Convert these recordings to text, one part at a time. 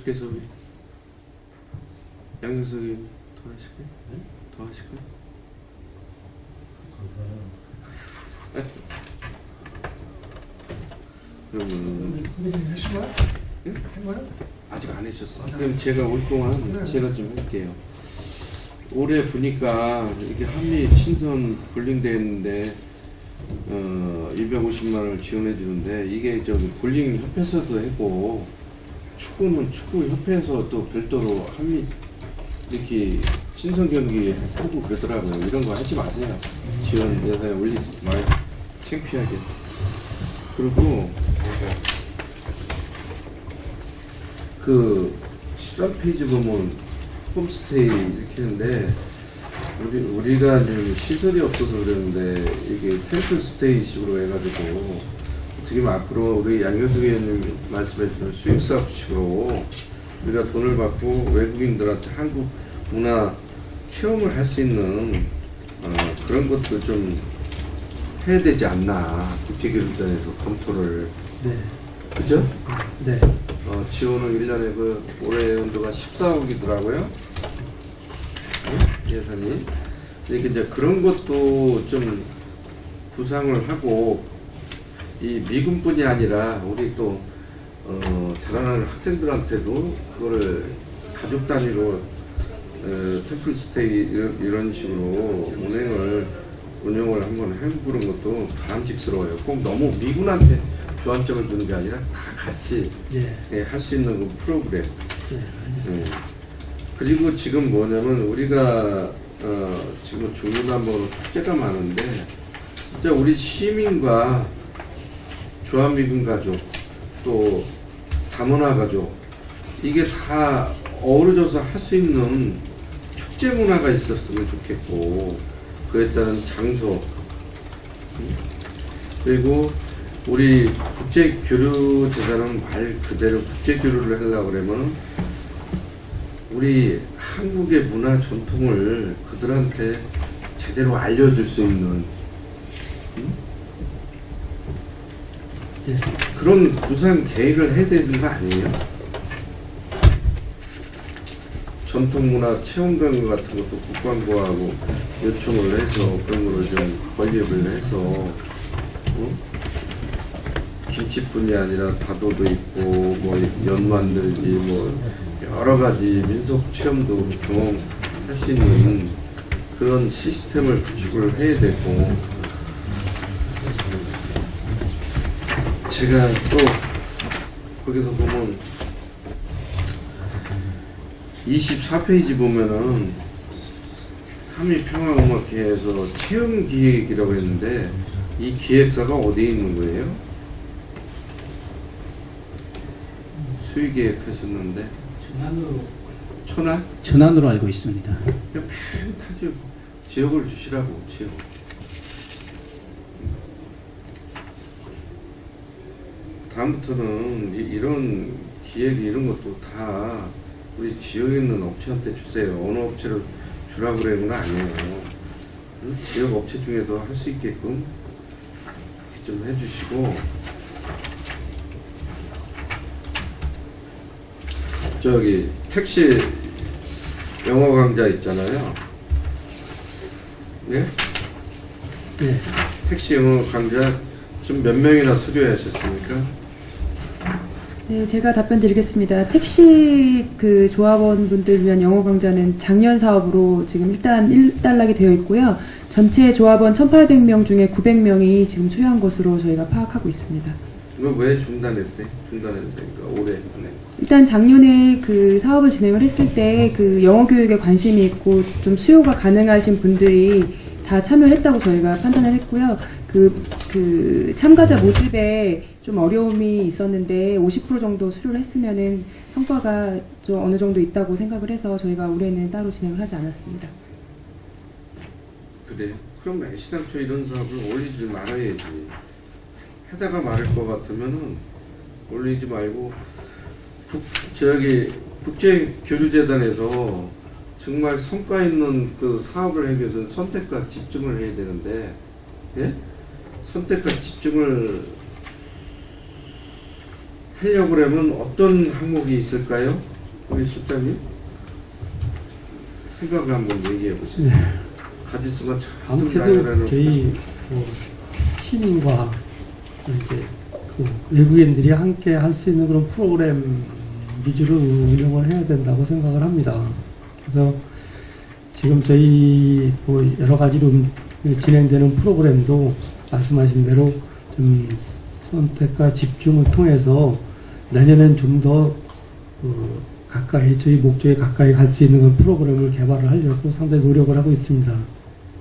하실게요, 소비. 양효석이 더 하실까요? 네? 더 하실까요? 그러면 선배님 하신 거야? 응? 한 거야? 아직 안 하셨어. 그럼 제가 올 동안 제가 좀 할게요. 올해 보니까 이게 한미 친선 볼링대 했는데 250만 원을 지원해 주는데 이게 저기 볼링 협회에서도 했고 축구는 축구 협회에서 또 별도로 한미 이렇게 친선 경기 하고 그러더라고요. 이런 거 하지 마세요. 지원 예산에 올리지 마요. 창피하게. 그리고 그 13페이지 보면 홈스테이 이렇게 했는데 우리가 지금 시설이 없어서 그러는데 이게 템플 스테이식으로 해가지고 어떻게 보면 앞으로 우리 양효석 의원님 말씀해주신 수익사업식으로 우리가 돈을 받고 외국인들한테 한국 문화 체험을 할 수 있는 그런 것도 좀 해야 되지 않나 국제교류단에서 검토를. 네. 그죠? 네. 지원은 1년에 그 올해 연도가 14억이더라고요. 예산이. 그러니까 이제 그런 것도 좀 구상을 하고 이 미군뿐이 아니라 우리 또 자라나는 학생들한테도 그거를 가족 단위로 템플스테이 이런 식으로 운영을 한번 해보는 것도 바람직스러워요. 꼭 너무 미군한테 주안점을 주는 게 아니라 다 같이 할 수 있는 그 프로그램. 그리고 지금 뭐냐면 우리가 지금 중구난방으로 축제가 많은데 진짜 우리 시민과 주한미군 가족 또 다문화 가족 이게 다 어우러져서 할 수 있는 축제 문화가 있었으면 좋겠고 그에 따른 장소 그리고 우리 국제교류재단은 말 그대로 국제교류를 하려고 그러면 우리 한국의 문화 전통을 그들한테 제대로 알려줄 수 있는 그런 구상 계획을 해야 되는 거 아니에요? 전통문화 체험관 같은 것도 국방부하고 요청을 해서 그런 거를 좀 건립을 해서 김치뿐이 아니라 다도도 있고 뭐 연만들기 뭐 여러 가지 민속 체험도 경험할 수 있는 그런 시스템을 구축을 해야 되고 제가 또 거기서 보면 24페이지 보면은 한미평화음악회에서 체험기획이라고 했는데 이 기획사가 어디에 있는 거예요? 수의계획 하셨는데 천안? 천안으로 알고 있습니다. 그냥 타죠. 지역을 주시라고 지역. 다음부터는 이런 기획 이런 것도 다 우리 지역에 있는 업체한테 주세요. 어느 업체로 주라고 그러는 건 아니에요. 지역 업체 중에서 할 수 있게끔 좀 해주시고 저기 택시 영어 강좌 있잖아요. 네? 네. 택시 영어 강좌 지금 몇 명이나 수료하셨습니까? 네, 제가 답변 드리겠습니다. 택시 그 조합원 분들 위한 영어 강좌는 작년 사업으로 지금 일단 일단락이 되어 있고요. 전체 조합원 1,800명 중에 900명이 지금 수료한 것으로 저희가 파악하고 있습니다. 이거 왜 중단했어요? 중단했으니까 올해 안에. 일단 작년에 그 사업을 진행을 했을 때 그 영어 교육에 관심이 있고 좀 수요가 가능하신 분들이 다 참여했다고 저희가 판단을 했고요. 그 참가자 모집에 좀 어려움이 있었는데 50% 정도 수료를 했으면은 성과가 좀 어느 정도 있다고 생각을 해서 저희가 올해는 따로 진행을 하지 않았습니다. 그래요? 그럼 애시당초 이런 사업을 올리지 말아야지. 하다가 말할 것 같으면은 올리지 말고 국제교류재단에서 정말 성과 있는 그 사업을 하기 위해서는 선택과 집중을 해야 되는데, 예? 선택과 집중을 하려고 그러면 어떤 항목이 있을까요? 우리 실장님 생각을 한번 얘기해 보세요. 네. 가지수가 참 아무래도 저희 뭐 시민과 이제 그 외국인들이 함께 할 수 있는 그런 프로그램 위주로 운영을 해야 된다고 생각을 합니다. 그래서 지금 저희 뭐 여러 가지로 진행되는 프로그램도 말씀하신 대로 좀 선택과 집중을 통해서 내년엔 좀 더 가까이 저희 목적에 가까이 갈 수 있는 그런 프로그램을 개발을 하려고 상당히 노력을 하고 있습니다.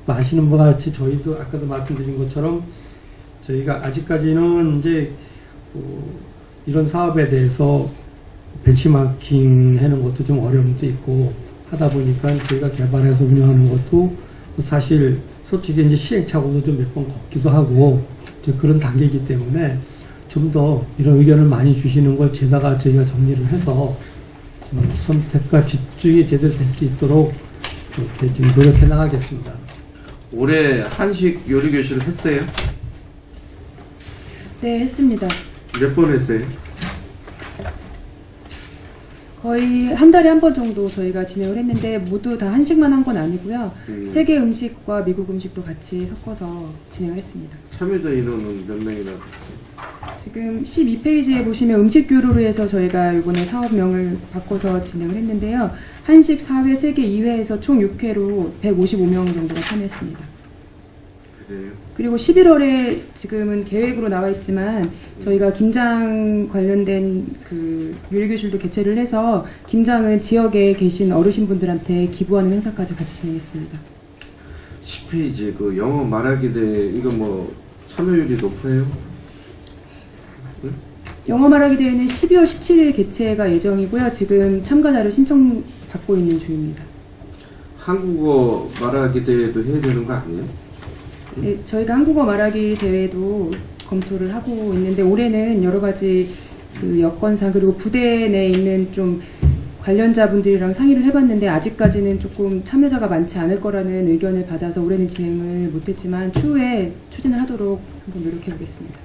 아시는 바와 같이 저희도 아까도 말씀드린 것처럼 저희가 아직까지는 이제 이런 사업에 대해서 벤치마킹 하는 것도 좀 어려움도 있고 하다 보니까 저희가 개발해서 운영하는 것도 사실 솔직히 이제 시행착오도 좀 몇 번 걷기도 하고 이제 그런 단계이기 때문에 좀 더 이런 의견을 많이 주시는 걸 제다가 저희가 정리를 해서 좀 선택과 집중이 제대로 될 수 있도록 이렇게 좀 노력해 나가겠습니다. 올해 한식 요리 교실을 했어요? 네, 했습니다. 몇 번 했어요? 거의 한 달에 한 번 정도 저희가 진행을 했는데 모두 다 한식만 한 건 아니고요. 세계 음식과 미국 음식도 같이 섞어서 진행을 했습니다. 참여자 인원은 몇 명이나? 지금 12페이지에 보시면 음식 교류로 해서 저희가 이번에 사업명을 바꿔서 진행을 했는데요. 한식 4회, 세계 2회에서 총 6회로 155명 정도가 참여했습니다. 그래요? 그리고 11월에 지금은 계획으로 나와 있지만 저희가 김장 관련된 그 요리교실도 개최를 해서 김장은 지역에 계신 어르신분들한테 기부하는 행사까지 같이 진행했습니다. 10페이지 그 영어 말하기 대회 이거 뭐 참여율이 높아요? 응? 영어 말하기 대회는 12월 17일 개최가 예정이고요. 지금 참가자를 신청받고 있는 중입니다. 한국어 말하기 대회도 해야 되는 거 아니에요? 네, 저희가 한국어 말하기 대회도 검토를 하고 있는데 올해는 여러 가지 그 여건상 그리고 부대 내에 있는 좀 관련자분들이랑 상의를 해봤는데 아직까지는 조금 참여자가 많지 않을 거라는 의견을 받아서 올해는 진행을 못했지만 추후에 추진을 하도록 한번 노력해 보겠습니다.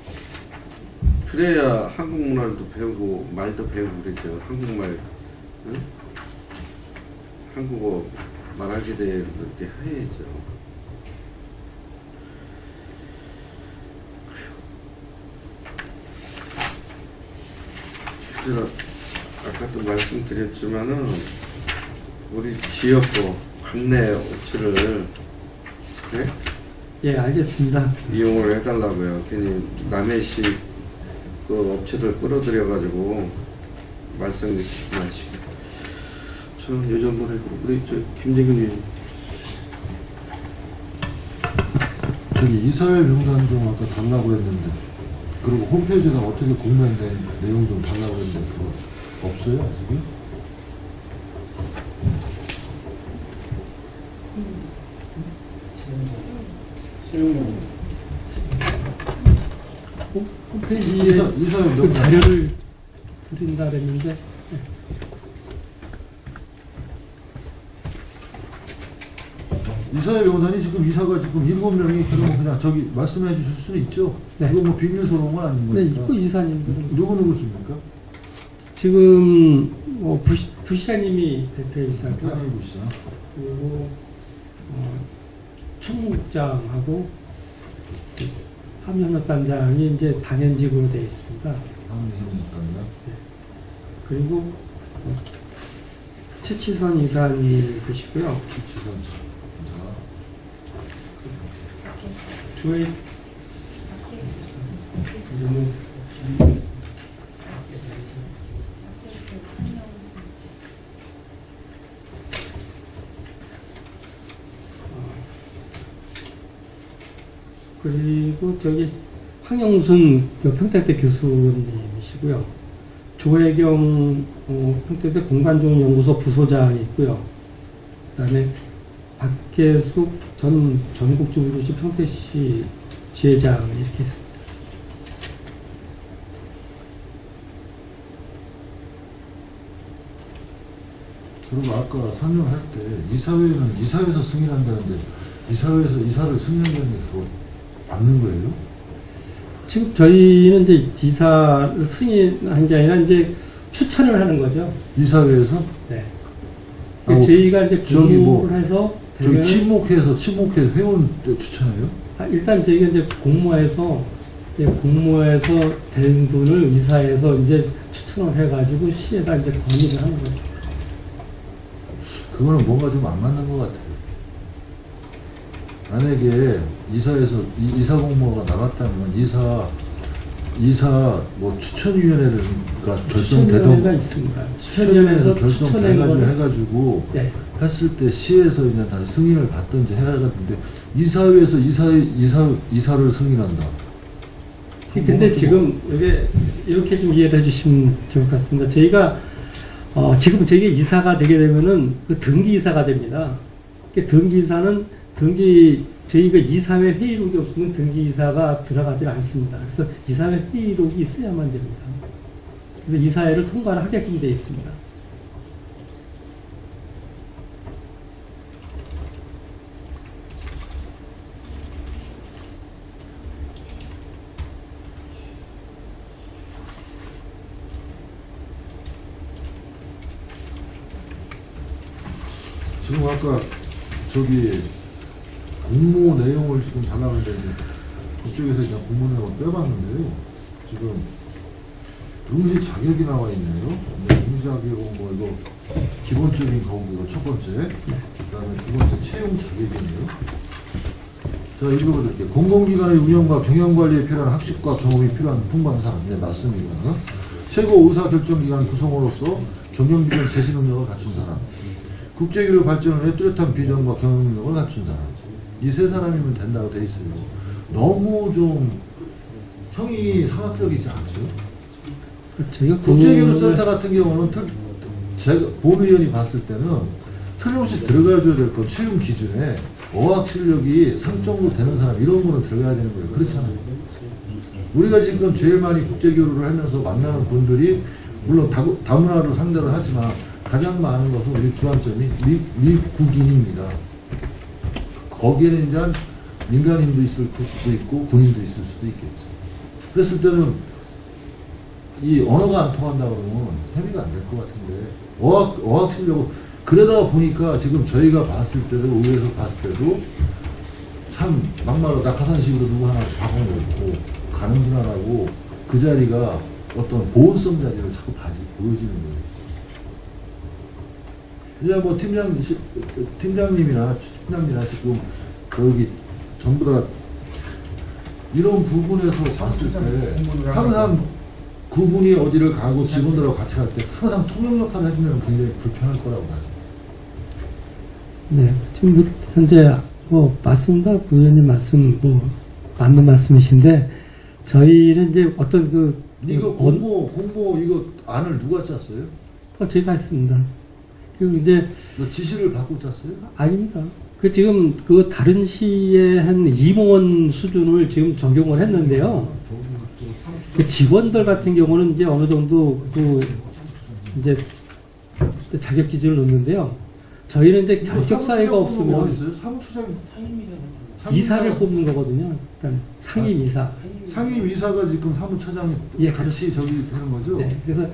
그래야 한국 문화도 배우고 말도 배우고 그랬죠. 한국말, 응? 한국어 말하기 대회도 이렇게 해야죠. 제가 아까도 말씀드렸지만은 우리 지역구 관내 업체를 네? 예, 알겠습니다. 이용을 해달라고요. 괜히 남해시 그 업체들 끌어들여가지고 말썽이지 마시고. 저는 예전번에 우리 저 김재균님 저기 이사회 명단 좀 아까 달라고 했는데 그리고 홈페이지에다 어떻게 공유된 내용 좀 달라고 했는데 그거 없어요 아직은? 홈페이지에 이사회 그 명단 자료를 드린다 그랬는데 이사회 명단이 지금 이사가 지금 7명이 그러면 그냥 저기 말씀해 주실 수는 있죠? 네. 이거 뭐 비밀스러운 건 아닌 네, 거니까. 있고 이사님들은 누구십니까? 지금 부시장님이 대표이사고요. 한일 부시장. 그리고 총무국장하고 함영협단장이 이제 당연직으로 되어 있습니다. 한일협력단장. 그리고 최치선 이사님 계시고요. 최치선 이사. 저희 그리고 저기 황영순 평택대 교수님이시고요. 조혜경 평택대 공간조언연구소 부소장이 있고요. 그다음에 박계숙 전 전국주부시 평택시 지회장 이렇게 있습니다. 그리고 아까 설명할 때 이사회는 이사회에서 승인한다는데 이사회에서 이사를 승인하는 게 그거 맞는 거예요? 지금 저희는 이제 이사를 승인한 게 아니라 이제 추천을 하는 거죠. 이사회에서 네. 아, 저희가 이제 저기 뭐, 공모를 해서 저기 되면은 친목회에서 회원 추천해요? 일단 저희가 이제 공모해서 된 분을 이사회에서 이제 추천을 해가지고 시에다 이제 건의를 하는 거예요. 그거는 뭔가 좀 안 맞는 것 같아요. 만약에 이사에서 이사 공모가 나갔다면 이사 뭐 추천위원회가 추천위원회가 결성되던 있습니다. 추천위원회에서 결성돼가지고 해가지고 네. 했을 때 시에서 이제 다시 승인을 받든지 해야 되는데 이사회에서 이사를 승인한다. 근데 지금 이게 이렇게 좀 이해를 해주시면 좋을 것 같습니다. 저희가 지금 저희가 이사가 되게 되면은 그 등기 이사가 됩니다. 그 등기 이사는 저희가 이사회 회의록이 없으면 등기 이사가 들어가질 않습니다. 그래서 이사회 회의록이 있어야만 됩니다. 그래서 이사회를 통과를 하게끔 되어 있습니다. 지금 아까 저기 공모 내용을 지금 달라고 했는데 그쪽에서 그냥 공모 내용을 빼봤는데요. 지금 응시 자격이 나와 있네요. 응시 자격은 뭐 이거 기본적인 거기가 첫 번째, 그다음에 두 번째 채용 자격이네요. 제가 읽어드릴게요. 공공기관의 운영과 경영관리에 필요한 학식과 경험이 필요한 풍부한 사람. 네, 맞습니다. 최고 의사결정기관 구성으로서 경영기관 제시 능력을 갖춘 사람. 국제교류 발전을 위해 뚜렷한 비전과 경영 능력을 갖춘 사람. 이 세 사람이면 된다고 돼 있어요. 너무 좀 형이 상학적이지 않죠? 저희가 국제교류센터 같은 경우는 제가 본의원이 봤을 때는 틀림없이 들어가줘야 될 건 채용 기준에 어학 실력이 3 정도 되는 사람 이런 거는 들어가야 되는 거예요. 그렇잖아요. 우리가 지금 제일 많이 국제교류를 하면서 만나는 분들이 물론 다문화를 상대로 하지만 가장 많은 것은 우리 주안점이 미국인입니다. 거기에는 이제 민간인도 있을 수도 있고 군인도 있을 수도 있겠죠. 그랬을 때는 이 언어가 안 통한다 그러면 협의가 안 될 것 같은데 어학 실력은 그러다 보니까 지금 저희가 봤을 때도 의회에서 봤을 때도 참 막말로 낙하산식으로 누구 하나 박아놓고 가는 분 하나고 그 자리가 어떤 보온성 자리를 자꾸 보여지는 거예요. 이제 뭐 팀장님이나 지금 저기 전부 다 이런 부분에서 봤을 때 항상 그분이 어디를 가고 직원들하고 같이 갈 때 항상 통역 역할을 해주면 굉장히 불편할 거라고 봐요. 네, 지금 현재 뭐 맞습니다. 부위원님 말씀 뭐 맞는 말씀이신데 저희는 이제 어떤 이거 공모 이거 안을 누가 짰어요? 제가 했습니다. 그 이제 지시를 받고 짰어요? 아닙니다. 지금 다른 시의 한 임원 수준을 지금 적용을 했는데요. 직원들 같은 경우는 이제 어느 정도 이제 자격 기준을 놓는데요. 저희는 이제 결격 사유가 없으면 이사를 뽑는 거거든요. 일단 상임 이사. 상임 이사가 지금 사무처장이 같이 저기 되는 거죠? 네. 그래서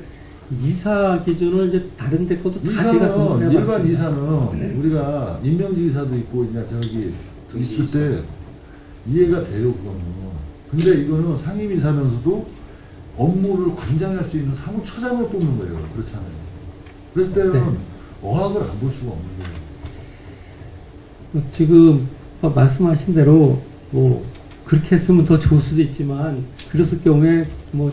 이사 기준을 이제 다른 데 것도 다 제가 이사는 일반 이사는 우리가 임명직 이사도 있고 이제 저기 있을 때 이해가 돼요 그거는. 근데 이거는 상임 이사면서도 업무를 관장할 수 있는 사무처장을 뽑는 거예요. 그렇잖아요. 그랬을 때는 어학을 안 볼 수가 없는 거예요. 지금 말씀하신 대로 뭐 그렇게 했으면 더 좋을 수도 있지만 그랬을 경우에 뭐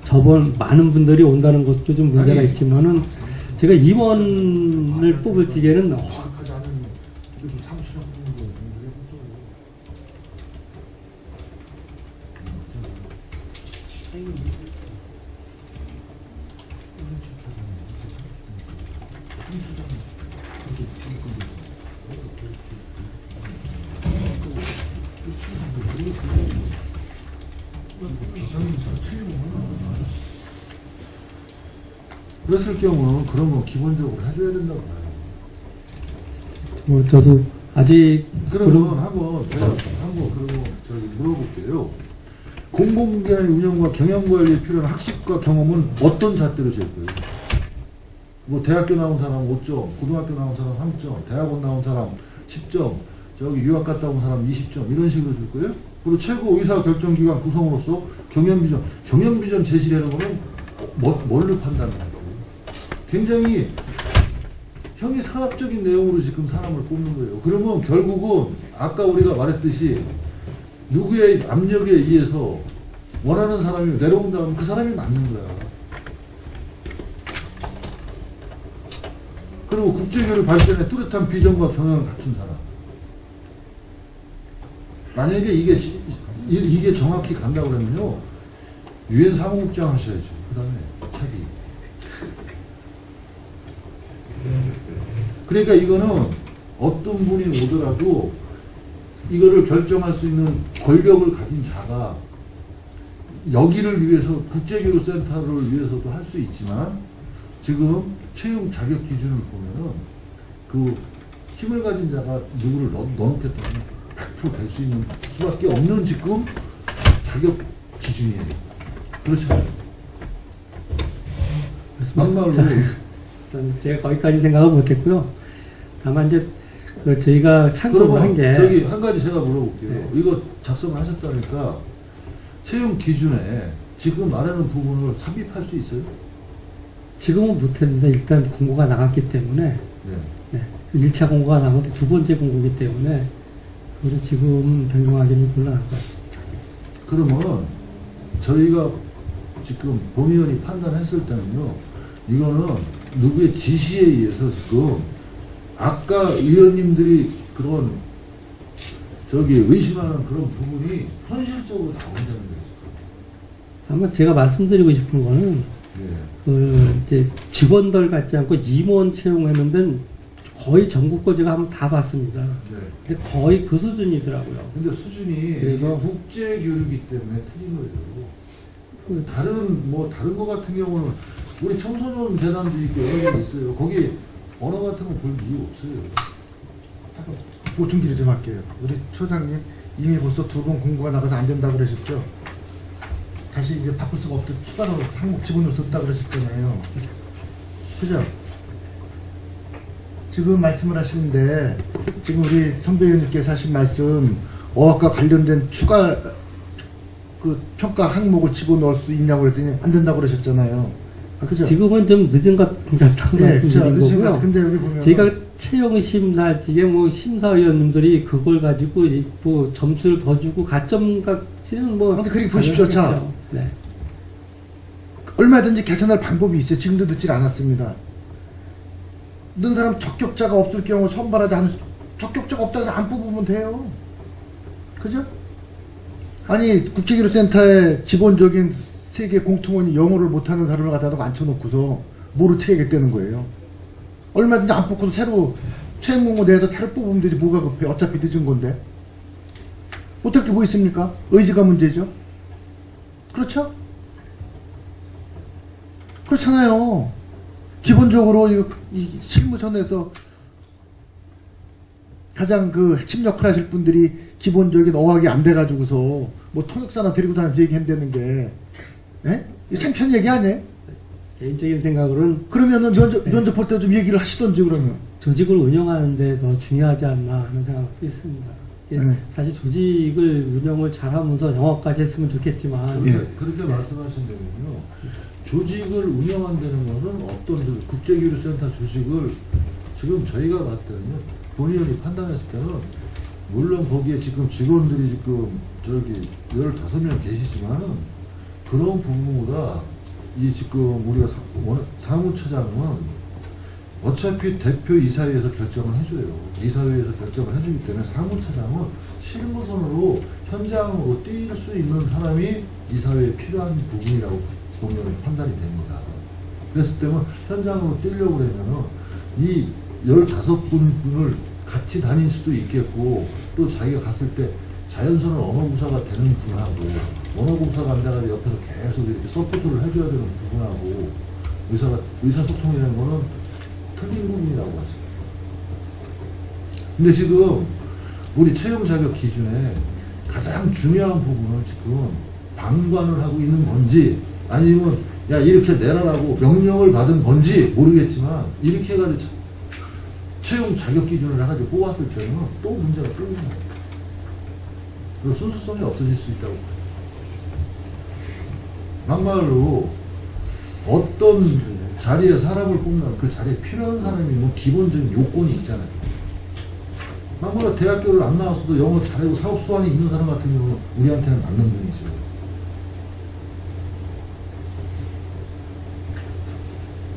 저번 많은 분들이 온다는 것도 좀 문제가 있지만은 제가 임원을 뽑을 적에는 그랬을 경우는 그런 거 기본적으로 해줘야 된다고 봐요. 뭐 저도 아직 그러면 한번 제가 한번 그러면 저기 물어볼게요. 공공기관의 운영과 경영관리에 필요한 학식과 경험은 어떤 잣대로 잴 거예요? 뭐 대학교 나온 사람 5점, 고등학교 나온 사람 3점, 대학원 나온 사람 10점, 저기 유학 갔다 온 사람 20점 이런 식으로 줄 거예요? 그리고 최고 의사결정기관 구성으로서 경영비전 제시라는 거는 뭘로 판단하는 거예요? 굉장히 형이상학적인 내용으로 지금 사람을 뽑는 거예요. 그러면 결국은 아까 우리가 말했듯이 누구의 압력에 의해서 원하는 사람이 내려온다면 그 사람이 맞는 거야. 그리고 국제교류 발전에 뚜렷한 비전과 경영을 갖춘 사람. 만약에 이게 정확히 간다고 그러면요, 유엔 사무국장 하셔야죠. 그 다음에 차기. 그러니까 이거는 어떤 분이 오더라도 이거를 결정할 수 있는 권력을 가진 자가 여기를 위해서 국제교류센터를 위해서도 할 수 있지만 지금 채용 자격 기준을 보면은 그 힘을 가진 자가 누구를 넣어놓겠다면 100% 될 수 있는 수밖에 없는 지금 자격 기준이에요. 그렇잖아요. 막말로. 일단 제가 거기까지 생각은 못했고요. 다만 이제 그 저희가 참고한 그러면 게 저기 한 가지 제가 물어볼게요. 네. 이거 작성을 하셨다니까 채용 기준에 지금 말하는 부분을 삽입할 수 있어요? 지금은 못했는데 일단 공고가 나갔기 때문에 네. 네, 1차 공고가 나가고 두 번째 공고이기 때문에 그걸 지금 변경하기는 곤란할 것 같습니다. 그러면 저희가 지금 본의원이 판단했을 때는요, 이거는 누구의 지시에 의해서 지금 아까 의원님들이 그런 저기 의심하는 그런 부분이 현실적으로 나온다는 거예요. 다만 제가 말씀드리고 싶은 거는 예. 그 이제 직원들 같지 않고 임원 채용했는데 거의 전국고 제가 한번 다 봤습니다. 네. 근데 거의 그 수준이더라고요. 근데 수준이 그래서- 국제 교류이기 때문에 틀린 거예요. 다른 거 같은 경우는 우리 청소년 재단도 있고 여러 개 있어요. 거기 언어 같은 거 볼 이유 없어요. 보충 좀 할게요. 우리 초장님 이미 벌써 두 번 공고가 나가서 안 된다고 그러셨죠? 다시 이제 바꿀 수가 없다. 추가로 항목 집어넣을 수 없다 그러셨잖아요. 그죠? 지금 말씀을 하시는데 지금 우리 선배 의원님께서 하신 말씀 어학과 관련된 추가 그 평가 항목을 집어넣을 수 있냐고 그랬더니 안 된다고 그러셨잖아요. 그죠? 지금은 좀 늦은 것 같다고 네, 말씀드린 늦은 것 거고요. 근데 여기 보면 저희가 채용 심사직에 뭐 심사위원님들이 그걸 가지고 뭐 점수를 더 주고 가점각지는 뭐. 근데 그렇게 보십시오. 자. 다르겠죠. 네. 얼마든지 개선할 방법이 있어요. 지금도 듣질 않았습니다. 넣은 사람 적격자가 없을 경우 선발하지 않을 적격자가 없다고 해서 안 뽑으면 돼요. 그죠? 아니 국제교류센터에 기본적인 세계 공통원이 영어를 못하는 사람을 갖다가 앉혀놓고서 뭐를 채우겠다는 거예요. 얼마든지 안 뽑고서 새로 채용 공고 내서 새로 뽑으면 되지 뭐가 급해. 어차피 늦은 건데. 못할 게 뭐 있습니까? 의지가 문제죠. 그렇죠? 그렇잖아요. 기본적으로 이 실무선에서 가장 그 핵심 역할 하실 분들이 기본적인 어학이 안 돼가지고서 뭐 통역사나 데리고 다니면서 얘기한다는 게, 예? 이거 창피한 얘기 아니에요? 개인적인 생각으로는 그러면은 면접 볼 때 좀 얘기를 하시던지 그러면. 조직을 운영하는 데 더 중요하지 않나 하는 생각도 있습니다. 이게 네. 사실 조직을 운영을 잘하면서 영어까지 했으면 좋겠지만 예, 그렇게 말씀하신다면요. 조직을 운영한다는 것은 어떤 국제교류센터 조직을 지금 저희가 봤을 때는요, 본의원이 판단했을 때는 물론 거기에 지금 직원들이 지금 저기 15명 계시지만은 그런 부분보다 이 지금 우리가 사무처장은 어차피 대표 이사회에서 결정을 해줘요. 이사회에서 결정을 해주기 때문에 사무처장은 실무선으로 현장으로 뛸 수 있는 사람이 이사회에 필요한 부분이라고 보면 판단이 됩니다. 그랬을 때는 현장으로 뛰려고 그러면은 이 15분을 같이 다닐 수도 있겠고 또 자기가 갔을 때 자연스러운 언어구사가 되는 분하고 언어구사가 안 돼가지고 옆에서 계속 이렇게 서포트를 해줘야 되는 부분하고 의사소통이라는 거는 틀린 부분이라고 하죠. 근데 지금 우리 채용 자격 기준에 가장 중요한 부분은 지금 방관을 하고 있는 건지 아니면 야 이렇게 내라라고 명령을 받은 건지 모르겠지만 이렇게 해가지고 채용 자격 기준을 해가지고 뽑았을 때는 또 문제가 또 있는 거예요. 그리고 순수성이 없어질 수 있다고 봐요. 막말로 어떤 자리에 사람을 뽑는 그 자리에 필요한 사람이 뭐 기본적인 요건이 있잖아요. 막말로 대학교를 안 나왔어도 영어 잘하고 사업 수완이 있는 사람 같은 경우는 우리한테는 맞는 분이죠.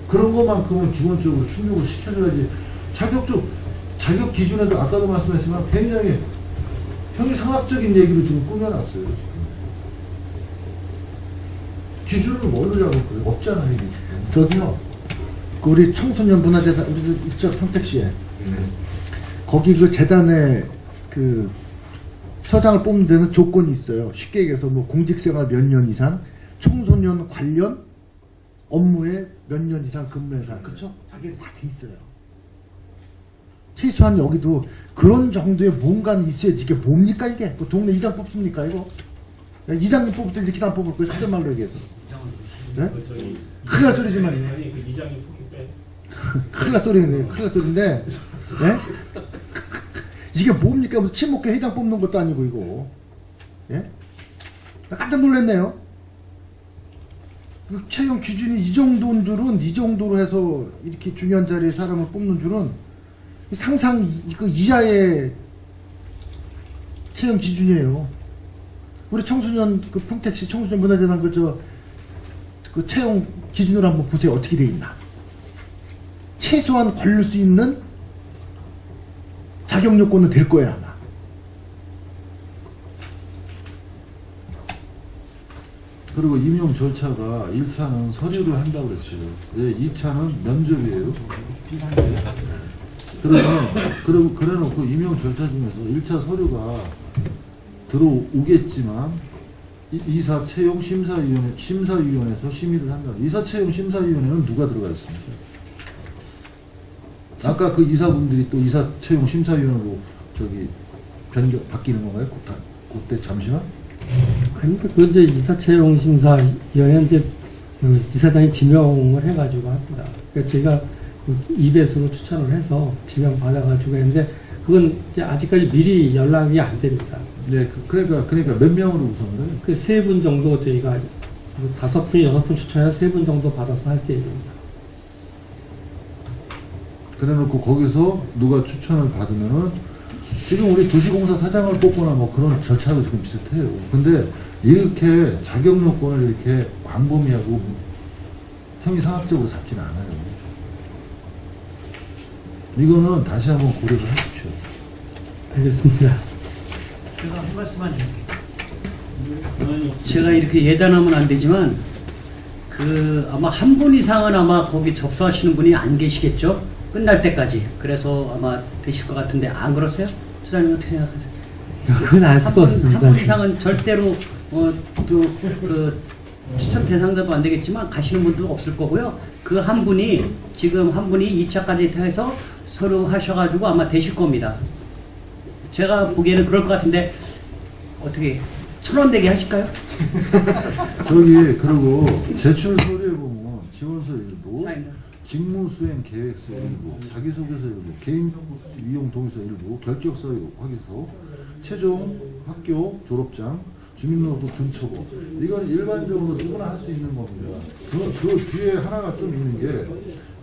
그런 것만큼은 기본적으로 충족을 시켜줘야지. 자격 기준에도 아까도 말씀했지만 굉장히 형이상학적인 얘기를 지금 꾸며놨어요. 지금. 기준을 뭘로 잡을 거예요? 없잖아요. 이게. 저기요, 그 우리 청소년 문화재단 우리 이쪽 평택시에 거기 그 재단에 그 처장을 뽑는 데는 조건이 있어요. 쉽게 얘기해서 뭐 공직생활 몇 년 이상, 청소년 관련 업무에 몇 년 이상 근무한 사람, 그쵸? 자기가 다 돼 있어요. 최소한 여기도 그런 정도의 뭔가는 있어야지. 이게 뭡니까 이게? 뭐 동네 이장 뽑습니까 이거? 야, 이장님 뽑을 때 이렇게 안 뽑을 거예요. 속된 말로 얘기해서. 네? 큰일 날 소리지만. 아니 그 이장이 속이 빼. 큰일 날 소리네. 큰일 날 소리인데, 예? 이게 뭡니까? 무슨 친목회 회장 뽑는 것도 아니고, 이거. 예? 나 깜짝 놀랐네요. 그 채용 기준이 이 정도인 줄은, 이 정도로 해서 이렇게 중요한 자리에 사람을 뽑는 줄은 상상 그 이하의 채용 기준이에요. 우리 청소년, 그 평택시 청소년 문화재단 그 채용 기준으로 한번 보세요. 어떻게 돼 있나. 최소한 걸릴 수 있는 자격 요건은 될 거예요, 아마. 그리고 임용 절차가 1차는 서류를 한다고 그랬어요. 예, 2차는 면접이에요. 그래놓고 임용 절차 중에서 1차 서류가 들어오겠지만 2사 채용 심사위원회에서 심의를 한다. 2사 채용 심사위원회는 누가 들어가 있습니까? 아까 그 이사분들이 또 2사 채용 심사위원으로 바뀌는 건가요? 그때 잠시만? 아니, 그 이제 이사채용심사위원회 이제 그 이사장이 지명을 해가지고 합니다. 그러니까 제가 그 이베스로 추천을 해서 지명 받아가지고 했는데 그건 이제 아직까지 미리 연락이 안 됩니다. 네, 그러니까 몇 명으로 구성을 해요? 그 3분 정도 저희가 5분, 6분 추천해서 3분 정도 받아서 할 계획입니다. 그래놓고 거기서 누가 추천을 받으면은 지금 우리 도시공사 사장을 뽑거나 뭐 그런 절차도 지금 비슷해요. 근데 이렇게 자격 요건을 이렇게 광범위하고 형이상학적으로 잡지는 않아요. 이거는 다시 한번 고려를 하십시오. 알겠습니다. 제가 한 말씀만 드릴게요. 제가 이렇게 예단하면 안 되지만 그 아마 한 분 이상은 아마 거기 접수하시는 분이 안 계시겠죠? 끝날 때까지. 그래서 아마 되실 것 같은데 안 그러세요? 소장님 어떻게 생각하세요? 그건 알 수가 없습니다. 한 분 이상은 절대로 그 추천 대상자도 안 되겠지만 가시는 분도 없을 거고요. 그 한 분이 지금 한 분이 2차까지 해서 서류 하셔가지고 아마 되실 겁니다. 제가 보기에는 그럴 것 같은데 어떻게 1,000원 내기 하실까요? 그리고 제출 서류에 보면 지원서 일부, 사인을. 직무 수행 계획서 일부, 자기소개서 일부, 개인 이용 동의서 일부, 결격서 확인서, 최종 학교 졸업장, 주민등록부 등초보. 이건 일반적으로 누구나 할 수 있는 겁니다. 그 뒤에 하나가 좀 있는 게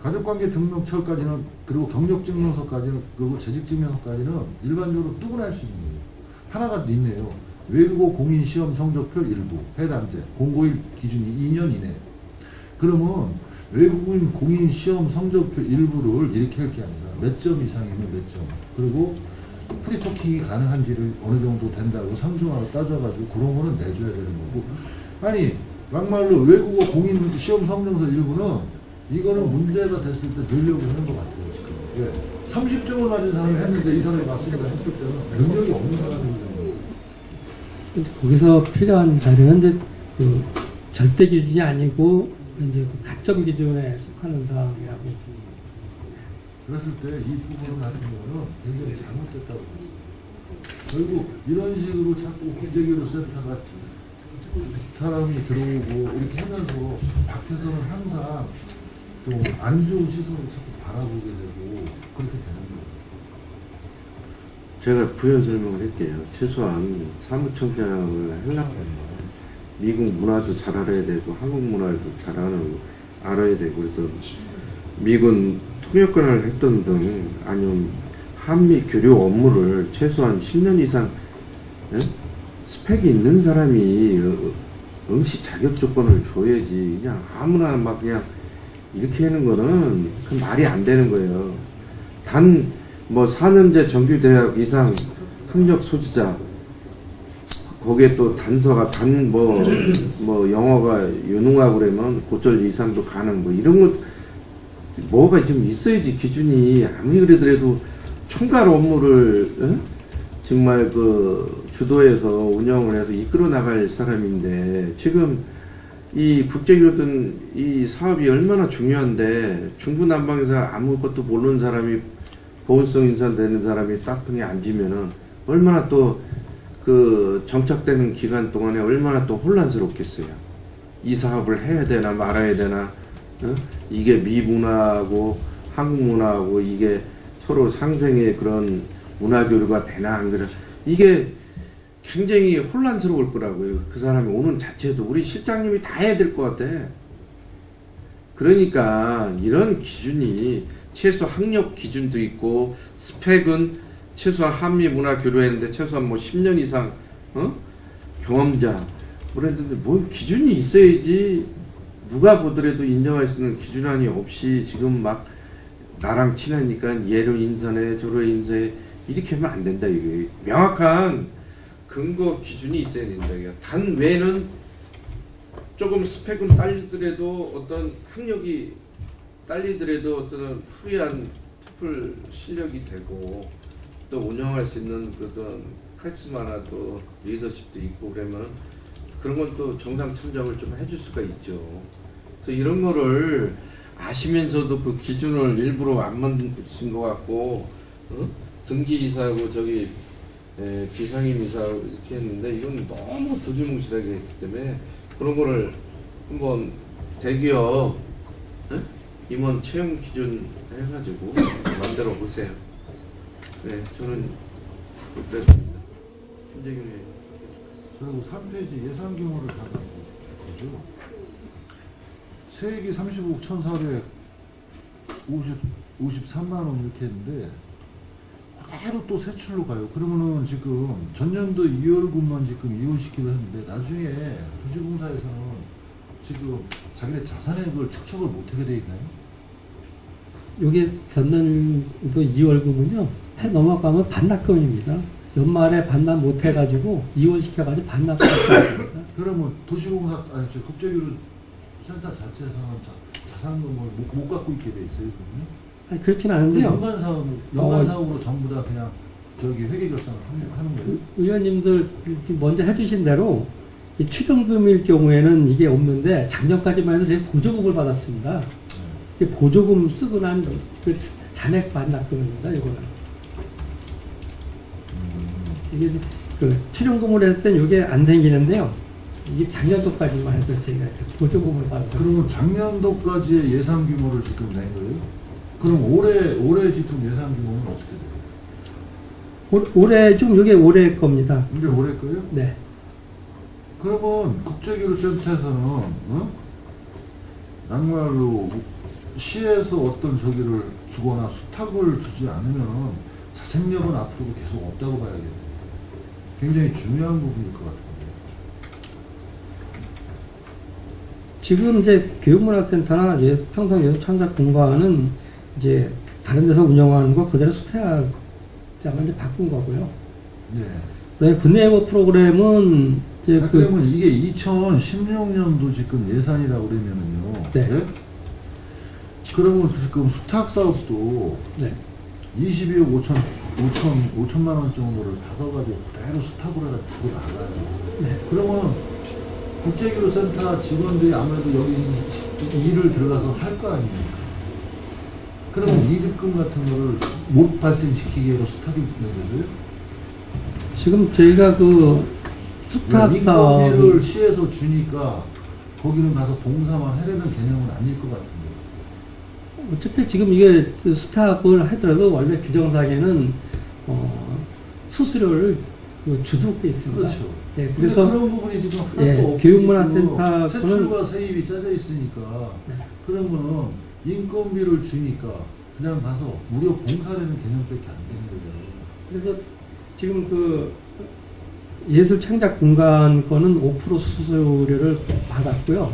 가족관계 등록처까지는, 그리고 경력증명서까지는, 그리고 재직증명서까지는 일반적으로 누구나 할 수 있는 거예요. 하나가 있네요. 외국어 공인시험 성적표 일부, 해당제, 공고일 기준이 2년 이내. 그러면 외국인 공인시험 성적표 일부를 이렇게 할 게 아니라 몇 점 이상이면 몇 점. 그리고 프리토킹이 가능한지를 어느 정도 된다고 상중하로 따져가지고 그런 거는 내줘야 되는 거고. 아니, 막말로 외국어 공인시험 성적서 일부는 이거는 문제가 됐을 때 넣으려고 하는 것 같아요, 지금. 예. 30점을 맞은 사람이 했는데 이 사람이 맞습니다 했을 때는 능력이 없는 사람이거든요. 거기서 필요한 자료는 이제 그 절대 기준이 아니고 이제 그 가점 기준에 속하는 사항이라고. 그랬을 때 이 부분 같은 경우는 굉장히 잘못됐다고 봅니다. 결국 이런 식으로 자꾸 국제교류 센터가 사람이 들어오고 이렇게 하면서 밖에서는 항상 좀 안 좋은 시선을 자꾸 바라보게 되고 그렇게 되는 거예요. 제가 부연 설명을 할게요. 최소한 사무총장을 하려면 미국 문화도 잘 알아야 되고 한국 문화도 잘 알아야 되고 그래서 미군 통역관을 했던 등 아니면 한미 교류 업무를 최소한 10년 이상 스펙이 있는 사람이 응시 자격 조건을 줘야지 그냥 아무나 막 그냥 이렇게 하는 거는 그 말이 안 되는 거예요. 단 뭐 4년제 정규대학 이상 학력 소지자 거기에 또 단서가 뭐 영어가 유능하고 그러면 고졸 이상도 가능 뭐 이런 것 뭐가 좀 있어야지 기준이 아무리 그래도 총괄 업무를 정말 그 주도해서 운영을 해서 이끌어 나갈 사람인데 지금 이 국제교든 이 사업이 얼마나 중요한데 중구난방에서 아무것도 모르는 사람이 보훈성 인사 되는 사람이 딱방에 앉으면은 얼마나 또 그 정착되는 기간 동안에 얼마나 또 혼란스럽겠어요. 이 사업을 해야 되나 말아야 되나 이게 미문화하고 한국 문화하고 이게 서로 상생의 그런 문화 교류가 되나 안 그래 이게 굉장히 혼란스러울 거라고요. 그 사람이 오는 자체도 우리 실장님이 다 해야 될 것 같아. 그러니까 이런 기준이 최소 학력 기준도 있고 스펙은 최소한 한미 문화 교류했는데 최소한 뭐 10년 이상 경험자 그랬는데 뭐 기준이 있어야지 누가 보더라도 인정할 수 있는 기준안이 없이 지금 막 나랑 친하니까 얘로 인사해 저로 인사해 이렇게 하면 안 된다 이게 명확한 근거 기준이 있어야 된다 이게 단 외에는 조금 스펙은 딸리더라도 어떤 학력이 딸리더라도 어떤 후리한 토플 실력이 되고 또 운영할 수 있는 그런 카리스마나 또 리더십도 있고 그러면 그런 건 또 정상 참작을 좀 해줄 수가 있죠. 그래서 이런 거를 아시면서도 그 기준을 일부러 안 만드신 것 같고 등기이사하고 저기 비상임이사하고 이렇게 했는데 이건 너무 두리뭉실하게 했기 때문에 그런 거를 한번 대기업 임원 채용 기준 해가지고 만들어 보세요. 네, 저는 그랬습니다. 김재균 의원. 그리고 3페이지 예산 규모를 잠깐 보죠. 세액이 35억 1,453만 원 이렇게 했는데 그대로 또 세출로 가요. 그러면은 지금 전년도 2월분만 지금 이혼시키려 했는데 나중에 도시공사에서는 지금 자기네 자산액을 축적을 못하게 돼 있나요? 요게 전년도 2월금은요 해 넘어가면 반납금입니다. 연말에 반납 못 해가지고 2월 시켜가지고 반납금입니다. 그러면 도시공사 아니 저 국제교류 센터 자체에서는 자산금을 못 갖고 있게 돼 있어요. 그러면? 아니 그렇진 않은데요. 연간 사업으로 전부 다 그냥 저기 회계 결산을 하는 거예요. 의원님들 먼저 해주신 대로 이 추정금일 경우에는 이게 없는데 작년까지만 해도 저희 보조금을 받았습니다. 이 보조금 쓰고 난 그 잔액 반납금입니다. 이거는 이게 그 추정금을 했을 땐 이게 안 생기는데요. 이게 작년도까지만 해서 저희가 보조금을 받아서 그러면 작년도까지의 예산 규모를 지금 낸 거예요? 그럼 올해 지금 예산 규모는 어떻게 돼요? 올해 좀 이게 올해 겁니다. 이제 올해 거예요? 네. 그러면 국제교류센터에서는 정말로 시에서 어떤 저기를 주거나 수탁을 주지 않으면 자생력은 앞으로 계속 없다고 봐야겠네요. 굉장히 중요한 부분일 것 같은데. 지금 이제 교육문화센터나 평성예술창작공간은 이제 다른 데서 운영하는 거 그대로 수태학장을 이제 바꾼 거고요. 네. 그다음에 군내외고 프로그램은 이제 그러면 이게 2016년도 지금 예산이라고 그러면은요. 네. 네? 그러면 지금 수탁 사업도 네. 22억 5천만 원 정도를 받아가지고 그대로 수탁으로 해가지고 나가요. 네. 그러면 국제교류센터 직원들이 아무래도 여기 일을 들어가서 할 거 아닙니까? 그러면 이득금 같은 거를 못 발생시키게 해서 수탁이 내려줘요? 지금 저희가 그 수탁 인건비를 사업을 시에서 주니까 거기는 가서 봉사만 해내는 개념은 아닐 것 같은데. 어차피 지금 이게 수탁을 하더라도 원래 규정상에는 수수료를 주도록 돼 있습니다. 그렇죠. 예, 근데 그래서 그런 부분이 지금 하나도 예, 없고 교육문화센터는 세출과 세입이 짜져 있으니까 그런 거는 인건비를 주니까 그냥 가서 무료 봉사되는 개념밖에 안 되는 거잖아요. 그래서 지금 그 예술 창작 공간 거는 5% 수수료를 받았고요.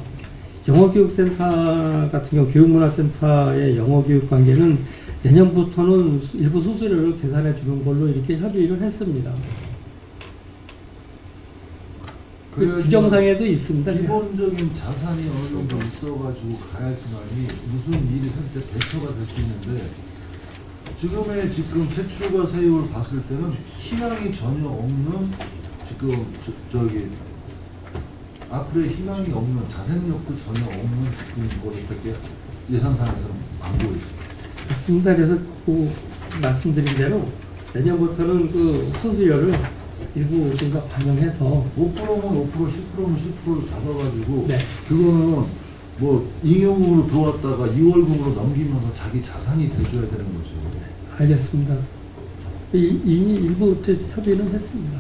영어교육센터 같은 경우 교육문화센터의 영어교육 관계는 내년부터는 일부 수수료를 계산해 주는 걸로 이렇게 협의를 했습니다. 그 그래야지만 규정상에도 있습니다. 기본적인 자산이 어느 정도 있어가지고 가야지만이 무슨 일이 생길 때 대처가 될 수 있는데 지금의 지금 세출과 세입을 봤을 때는 희망이 전혀 없는 지금 저기 앞으로의 희망이 없는 자생력도 전혀 없는 지금 이거를 예산상에서는 망고 있습니다. 맞습니다. 그래서 그 말씀드린 대로 내년부터는 그 수수료를 일부 우리가 반영해서 5%면 5%, 10%면 10%를 잡아가지고 네. 그거는 뭐 잉여금으로 들어왔다가 2월금으로 넘기면서 자기 자산이 돼줘야 되는 거죠. 알겠습니다. 이미 일부 협의는 했습니다.